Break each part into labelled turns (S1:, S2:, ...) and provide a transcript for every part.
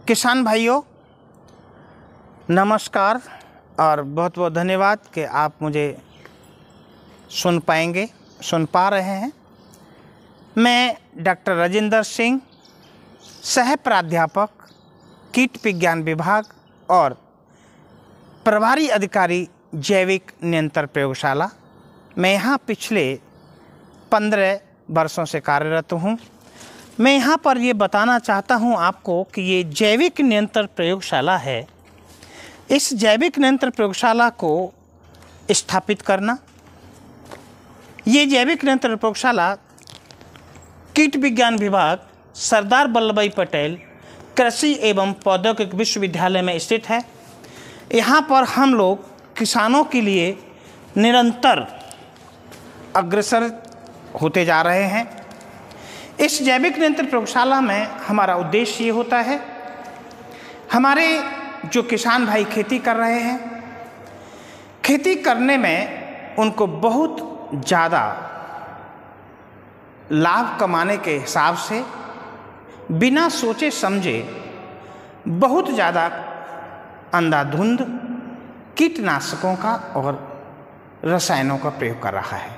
S1: किसान भाइयों नमस्कार और बहुत बहुत धन्यवाद कि आप मुझे सुन पा रहे हैं। मैं डॉक्टर राजेंद्र सिंह, सह प्राध्यापक कीट विज्ञान विभाग और प्रभारी अधिकारी जैविक नियंत्रण प्रयोगशाला, मैं यहाँ पिछले 15 वर्षों से कार्यरत हूँ। मैं यहाँ पर ये बताना चाहता हूँ आपको कि ये जैविक नियंत्रण प्रयोगशाला है। इस जैविक नियंत्रण प्रयोगशाला को स्थापित करना, ये जैविक नियंत्रण प्रयोगशाला कीट विज्ञान विभाग सरदार वल्लभ भाई पटेल कृषि एवं प्रौद्योगिकी विश्वविद्यालय में स्थित है। यहाँ पर हम लोग किसानों के लिए निरंतर अग्रसर होते जा रहे हैं। इस जैविक नियंत्रण प्रयोगशाला में हमारा उद्देश्य ये होता है, हमारे जो किसान भाई खेती कर रहे हैं, खेती करने में उनको बहुत ज़्यादा लाभ कमाने के हिसाब से बिना सोचे समझे बहुत ज़्यादा अंधाधुंध कीटनाशकों का और रसायनों का प्रयोग कर रहा है।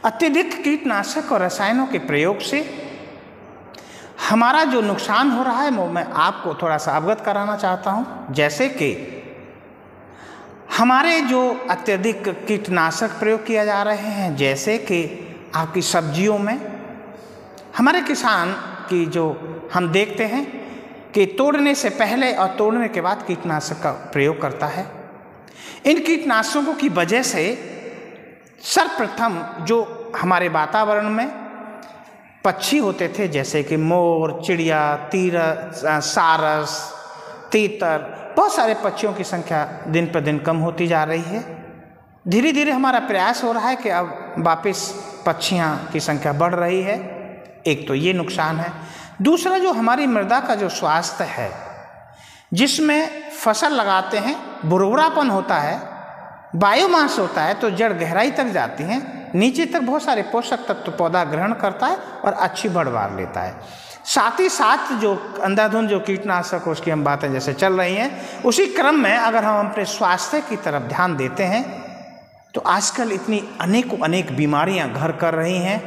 S1: अत्यधिक कीटनाशक और रसायनों के प्रयोग से हमारा जो नुकसान हो रहा है वो मैं आपको थोड़ा सा अवगत कराना चाहता हूँ। जैसे कि हमारे जो अत्यधिक कीटनाशक प्रयोग किया जा रहे हैं, जैसे कि आपकी सब्जियों में हमारे किसान की जो हम देखते हैं कि तोड़ने से पहले और तोड़ने के बाद कीटनाशक का प्रयोग करता है। इन कीटनाशकों की वजह से सर्वप्रथम जो हमारे वातावरण में पक्षी होते थे, जैसे कि मोर, चिड़िया, सारस, तीतर, बहुत सारे पक्षियों की संख्या दिन पर दिन कम होती जा रही है। धीरे धीरे हमारा प्रयास हो रहा है कि अब वापस पक्षियाँ की संख्या बढ़ रही है। एक तो ये नुकसान है। दूसरा, जो हमारी मृदा का जो स्वास्थ्य है, जिसमें फसल लगाते हैं बुरबुरापन होता है, बायोमास होता है, तो जड़ गहराई तक जाती हैं, नीचे तक बहुत सारे पोषक तत्व पौधा ग्रहण करता है और अच्छी बढ़वार लेता है। साथ ही साथ जो अंधाधुंध जो कीटनाशक उसकी हम बातें जैसे चल रही हैं, उसी क्रम में अगर हम अपने स्वास्थ्य की तरफ ध्यान देते हैं तो आजकल इतनी अनेक बीमारियां घर कर रही हैं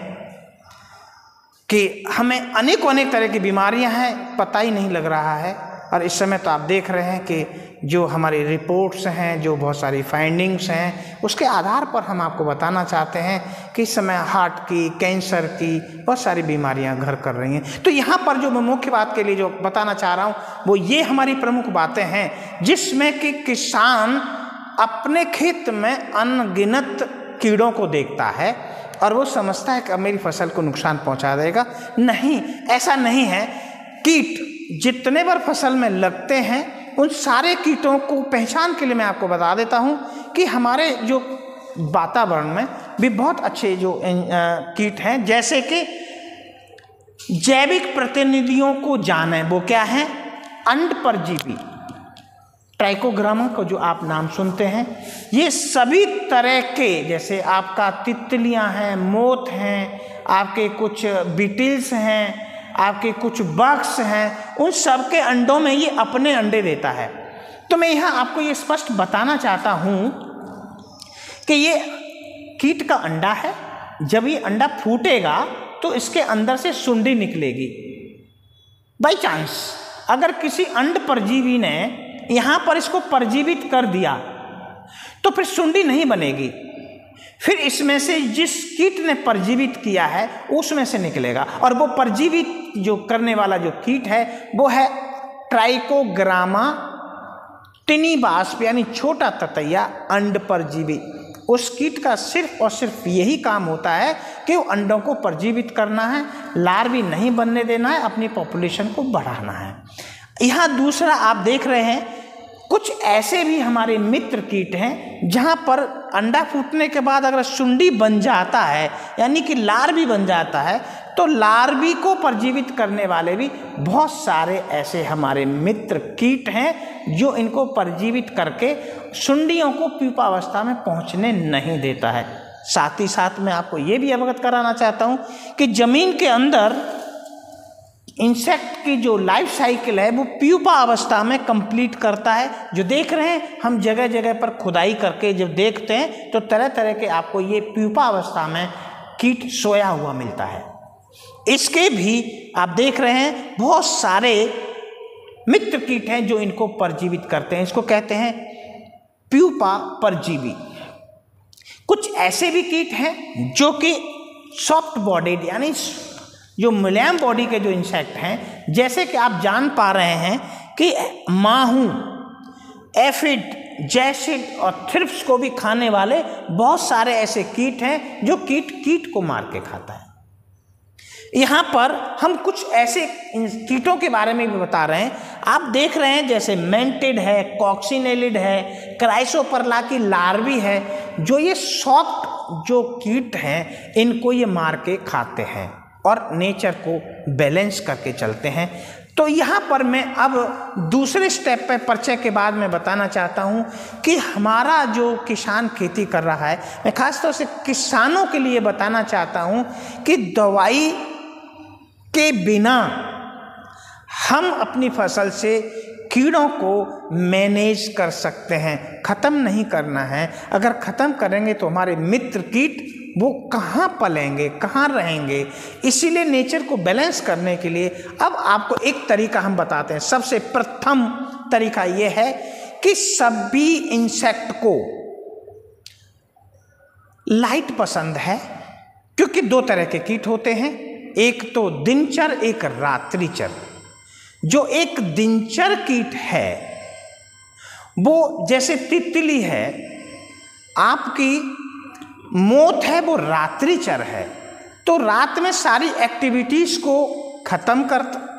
S1: कि हमें अनेक तरह की बीमारियां हैं, पता ही नहीं लग रहा है। और इस समय तो आप देख रहे हैं कि जो हमारी रिपोर्ट्स हैं, जो बहुत सारी फाइंडिंग्स हैं, उसके आधार पर हम आपको बताना चाहते हैं कि इस समय हार्ट की, कैंसर की बहुत सारी बीमारियां घर कर रही हैं। तो यहाँ पर जो मैं मुख्य बात के लिए जो बताना चाह रहा हूँ वो ये हमारी प्रमुख बातें हैं, जिसमें कि किसान अपने खेत में अनगिनत कीड़ों को देखता है और वो समझता है कि अब मेरी फसल को नुकसान पहुँचा देगा। नहीं, ऐसा नहीं है। कीट जितने बार फसल में लगते हैं, उन सारे कीटों को पहचान के लिए मैं आपको बता देता हूं कि हमारे जो वातावरण में भी बहुत अच्छे जो कीट हैं, जैसे कि जैविक प्रतिनिधियों को जाने, वो क्या है? अंड परजीवी, ट्राइकोग्रामा को जो आप नाम सुनते हैं, ये सभी तरह के, जैसे आपका तितलियां हैं, मोथ हैं, आपके कुछ बीटल्स हैं, आपके कुछ बग्स हैं, उन सब के अंडों में ये अपने अंडे देता है। तो मैं यहाँ आपको ये स्पष्ट बताना चाहता हूँ कि ये कीट का अंडा है। जब ये अंडा फूटेगा तो इसके अंदर से सुंडी निकलेगी। बाई चांस अगर किसी अंड परजीवी ने यहाँ पर इसको परजीवित कर दिया तो फिर सुंडी नहीं बनेगी, फिर इसमें से जिस कीट ने परजीवित किया है उसमें से निकलेगा। और वो परजीवित जो करने वाला जो कीट है वो है ट्राइकोग्रामा टिनिवास्प, यानी छोटा ततैया अंड परजीवी। उस कीट का सिर्फ और सिर्फ यही काम होता है कि वो अंडों को परजीवित करना है, लार्वी नहीं बनने देना है, अपनी पॉपुलेशन को बढ़ाना है। यहाँ दूसरा आप देख रहे हैं, कुछ ऐसे भी हमारे मित्र कीट हैं जहाँ पर अंडा फूटने के बाद अगर सुंडी बन जाता है, यानी कि लार्वी बन जाता है, तो लार्वी को परजीवित करने वाले भी बहुत सारे ऐसे हमारे मित्र कीट हैं जो इनको परजीवित करके सुंडियों को प्यूपावस्था में पहुँचने नहीं देता है। साथ ही साथ मैं आपको ये भी अवगत कराना चाहता हूँ कि जमीन के अंदर इंसेक्ट की जो लाइफ साइकिल है वो प्यूपा अवस्था में कंप्लीट करता है। जो देख रहे हैं हम जगह जगह पर खुदाई करके जब देखते हैं तो तरह तरह के आपको ये प्यूपा अवस्था में कीट सोया हुआ मिलता है। इसके भी आप देख रहे हैं बहुत सारे मित्र कीट हैं जो इनको परजीवित करते हैं। इसको कहते हैं प्यूपा परजीवी। कुछ ऐसे भी कीट हैं जो कि सॉफ्ट बॉडीड यानी जो मुलायम बॉडी के जो इंसेक्ट हैं, जैसे कि आप जान पा रहे हैं कि माहू, एफिड, जैसिड और थ्रिप्स को भी खाने वाले बहुत सारे ऐसे कीट हैं जो कीट को मार के खाता है। यहाँ पर हम कुछ ऐसे कीटों के बारे में भी बता रहे हैं। आप देख रहे हैं जैसे मेंटिड है, कॉक्सिनेलिड है, क्राइसोपरला की लार्वी है, जो ये सॉफ्ट जो कीट हैं इनको ये मार के खाते हैं और नेचर को बैलेंस करके चलते हैं। तो यहाँ पर मैं अब दूसरे स्टेप पे परिचय के बाद मैं बताना चाहता हूँ कि हमारा जो किसान खेती कर रहा है, मैं खासतौर से किसानों के लिए बताना चाहता हूँ कि दवाई के बिना हम अपनी फसल से कीड़ों को मैनेज कर सकते हैं। ख़त्म नहीं करना है। अगर ख़त्म करेंगे तो हमारे मित्र कीट वो कहाँ पलेंगे, कहाँ रहेंगे। इसीलिए नेचर को बैलेंस करने के लिए अब आपको एक तरीका हम बताते हैं। सबसे प्रथम तरीका ये है कि सभी इंसेक्ट को लाइट पसंद है, क्योंकि दो तरह के कीट होते हैं, एक तो दिनचर, एक रात्रिचर। जो एक दिनचर कीट है वो जैसे तितली है, आपकी मोथ है, वो रात्रिचर है, तो रात में सारी एक्टिविटीज़ को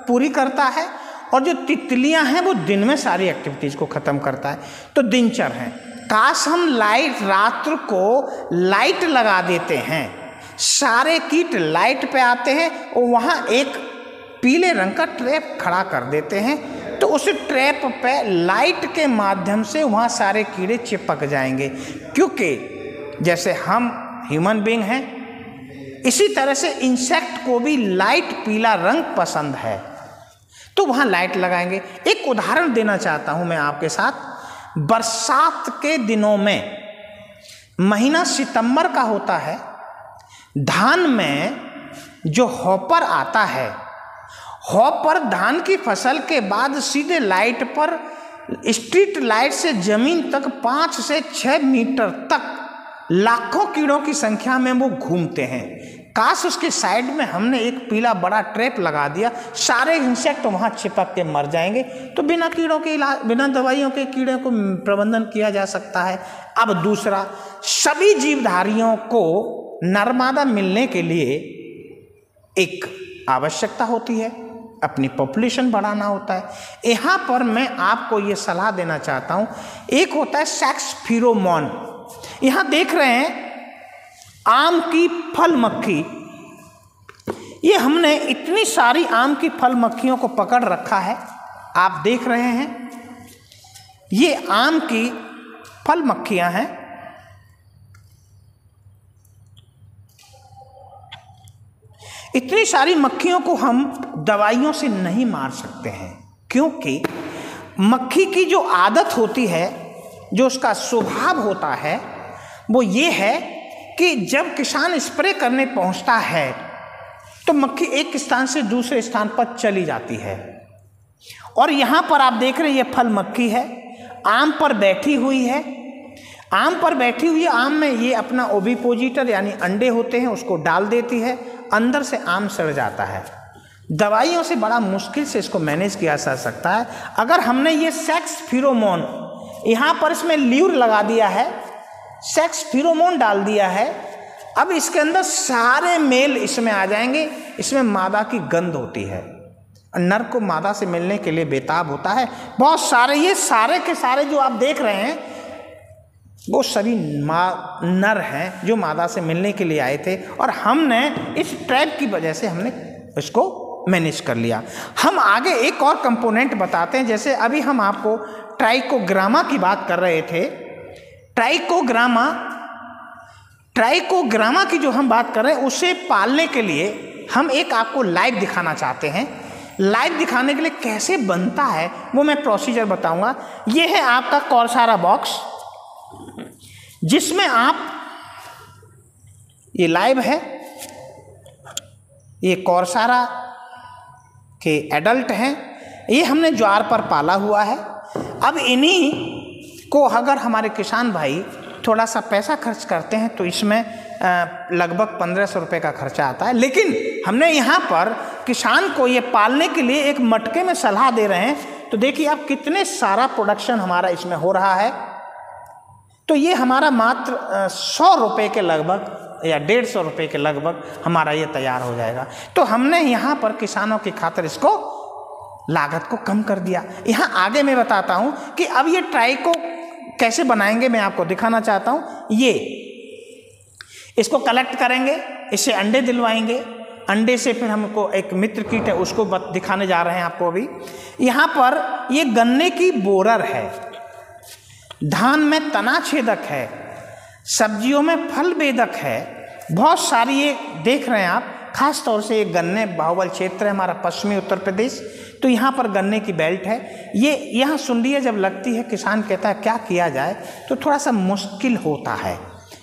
S1: पूरी करता है, और जो तितलियां हैं वो दिन में सारी एक्टिविटीज़ को ख़त्म करता है, तो दिनचर है। काश हम रात्र को लाइट लगा देते हैं, सारे कीट लाइट पे आते हैं और वहाँ एक पीले रंग का ट्रैप खड़ा कर देते हैं, तो उस ट्रैप पे लाइट के माध्यम से वहाँ सारे कीड़े चिपक जाएंगे। क्योंकि जैसे हम ह्यूमन बीइंग हैं, इसी तरह से इंसेक्ट को भी लाइट पीला रंग पसंद है, तो वहाँ लाइट लगाएंगे। एक उदाहरण देना चाहता हूँ मैं आपके साथ। बरसात के दिनों में महीना सितंबर का होता है, धान में जो हॉपर आता है, हॉपर धान की फसल के बाद सीधे लाइट पर, स्ट्रीट लाइट से जमीन तक 5 से 6 मीटर तक लाखों कीड़ों की संख्या में वो घूमते हैं। काश उसके साइड में हमने एक पीला बड़ा ट्रैप लगा दिया, सारे इंसेक्ट वहाँ चिपक के मर जाएंगे, तो बिना कीड़ों के बिना दवाइयों के कीड़े को प्रबंधन किया जा सकता है। अब दूसरा, सभी जीवधारियों को नरमादा मिलने के लिए एक आवश्यकता होती है, अपनी पॉपुलेशन बढ़ाना होता है। यहाँ पर मैं आपको ये सलाह देना चाहता हूँ। एक होता है सेक्स फिरोमोन। यहाँ देख रहे हैं आम की फल मक्खी, ये हमने इतनी सारी आम की फल मक्खियों को पकड़ रखा है। आप देख रहे हैं ये आम की फल मक्खियाँ हैं। इतनी सारी मक्खियों को हम दवाइयों से नहीं मार सकते हैं, क्योंकि मक्खी की जो आदत होती है, जो उसका स्वभाव होता है, वो ये है कि जब किसान स्प्रे करने पहुंचता है तो मक्खी एक स्थान से दूसरे स्थान पर चली जाती है। और यहाँ पर आप देख रहे हैं ये फल मक्खी है, आम पर बैठी हुई है। आम पर बैठी हुई आम में ये अपना ओविपोजिटर यानी अंडे होते हैं उसको डाल देती है, अंदर से आम सड़ जाता है। दवाइयों से बड़ा मुश्किल से इसको मैनेज किया जा सकता है। अगर हमने ये सेक्स फिरोमोन यहाँ पर इसमें ल्यूर लगा दिया है, सेक्स फिरोमोन डाल दिया है, अब इसके अंदर सारे मेल इसमें आ जाएंगे। इसमें मादा की गंध होती है, नर को मादा से मिलने के लिए बेताब होता है। बहुत सारे, ये सारे के सारे जो आप देख रहे हैं वो सभी नर हैं जो मादा से मिलने के लिए आए थे, और हमने इस ट्रैप की वजह से हमने इसको मैनेज कर लिया। हम आगे एक और कंपोनेंट बताते हैं। जैसे अभी हम आपको ट्राइकोग्रामा की बात कर रहे थे। ट्राइकोग्रामा की जो हम बात कर रहे हैं, उसे पालने के लिए हम एक आपको लाइव दिखाना चाहते हैं। लाइव दिखाने के लिए कैसे बनता है वो मैं प्रोसीजर बताऊंगा। ये है आपका कौरसारा बॉक्स, जिसमें आप, ये लाइव है, ये कौरसारा के एडल्ट हैं, ये हमने ज्वार पर पाला हुआ है। अब इन्हीं को अगर हमारे किसान भाई थोड़ा सा पैसा खर्च करते हैं तो इसमें लगभग 1500 रुपये का खर्चा आता है, लेकिन हमने यहाँ पर किसान को ये पालने के लिए एक मटके में सलाह दे रहे हैं। तो देखिए आप कितने सारा प्रोडक्शन हमारा इसमें हो रहा है। तो ये हमारा मात्र 100 रुपये के लगभग या 150 रुपये के लगभग हमारा ये तैयार हो जाएगा। तो हमने यहाँ पर किसानों की खातिर इसको लागत को कम कर दिया। यहाँ आगे मैं बताता हूँ कि अब ये ट्राई को कैसे बनाएंगे, मैं आपको दिखाना चाहता हूँ। ये इसको कलेक्ट करेंगे, इससे अंडे दिलवाएंगे, अंडे से फिर हमको एक मित्र कीट है उसको दिखाने जा रहे हैं आपको अभी। यहाँ पर ये गन्ने की बोरर है, धान में तना छेदक है, सब्जियों में फल बेदक है, बहुत सारी ये देख रहे हैं आप। खास तौर से ये गन्ने बाहुबल क्षेत्र है हमारा पश्चिमी उत्तर प्रदेश, तो यहाँ पर गन्ने की बेल्ट है। ये यहाँ सुंडियाँ जब लगती है किसान कहता है क्या किया जाए, तो थोड़ा सा मुश्किल होता है।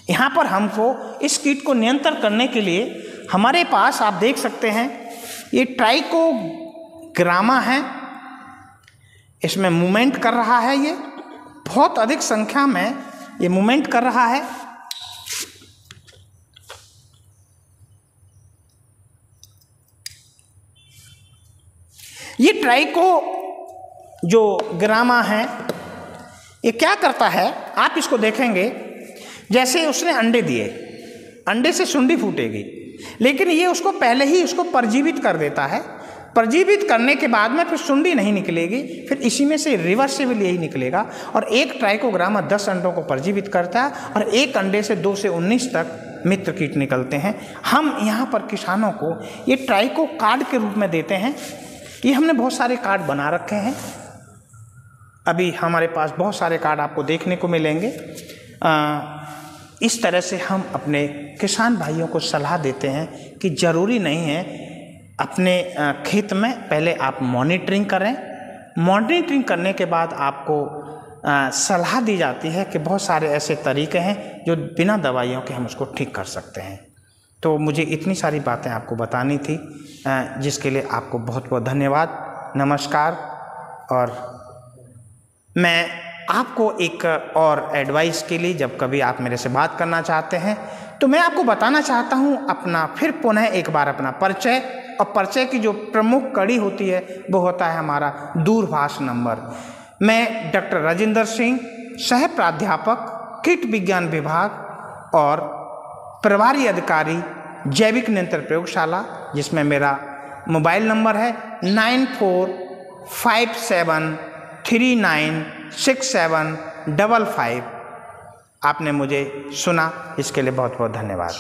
S1: यहाँ पर हमको इस कीट को नियंत्रण करने के लिए हमारे पास आप देख सकते हैं ये ट्राइकोग्रामा है, इसमें मूवमेंट कर रहा है, ये बहुत अधिक संख्या में ये मूवमेंट कर रहा है। ये ट्राइको जो ग्रामा है ये क्या करता है, आप इसको देखेंगे, जैसे उसने अंडे दिए, अंडे से सुंडी फूटेगी, लेकिन ये उसको पहले ही उसको परजीवित कर देता है। परजीवित करने के बाद में फिर सुंडी नहीं निकलेगी, फिर इसी में से रिवर्सिबल यही निकलेगा। और एक ट्राइकोग्रामा 10 अंडों को परजीवित करता है और एक अंडे से 2 से 19 तक मित्र कीट निकलते हैं। हम यहाँ पर किसानों को ये ट्राइको कार्ड के रूप में देते हैं। ये हमने बहुत सारे कार्ड बना रखे हैं, अभी हमारे पास बहुत सारे कार्ड आपको देखने को मिलेंगे। इस तरह से हम अपने किसान भाइयों को सलाह देते हैं कि ज़रूरी नहीं है अपने खेत में पहले आप मॉनिटरिंग करें, मॉनिटरिंग करने के बाद आपको सलाह दी जाती है कि बहुत सारे ऐसे तरीके हैं जो बिना दवाइयों के हम उसको ठीक कर सकते हैं। तो मुझे इतनी सारी बातें आपको बतानी थी, जिसके लिए आपको बहुत बहुत धन्यवाद, नमस्कार। और मैं आपको एक और एडवाइस के लिए, जब कभी आप मेरे से बात करना चाहते हैं तो मैं आपको बताना चाहता हूं अपना फिर पुनः एक बार अपना परिचय। और परिचय की जो प्रमुख कड़ी होती है वो होता है हमारा दूरभाष नंबर। मैं डॉक्टर राजेंद्र सिंह, सह प्राध्यापक कीट विज्ञान विभाग और प्रभारी अधिकारी जैविक नियंत्रण प्रयोगशाला, जिसमें मेरा मोबाइल नंबर है 9457396755। आपने मुझे सुना, इसके लिए बहुत बहुत धन्यवाद।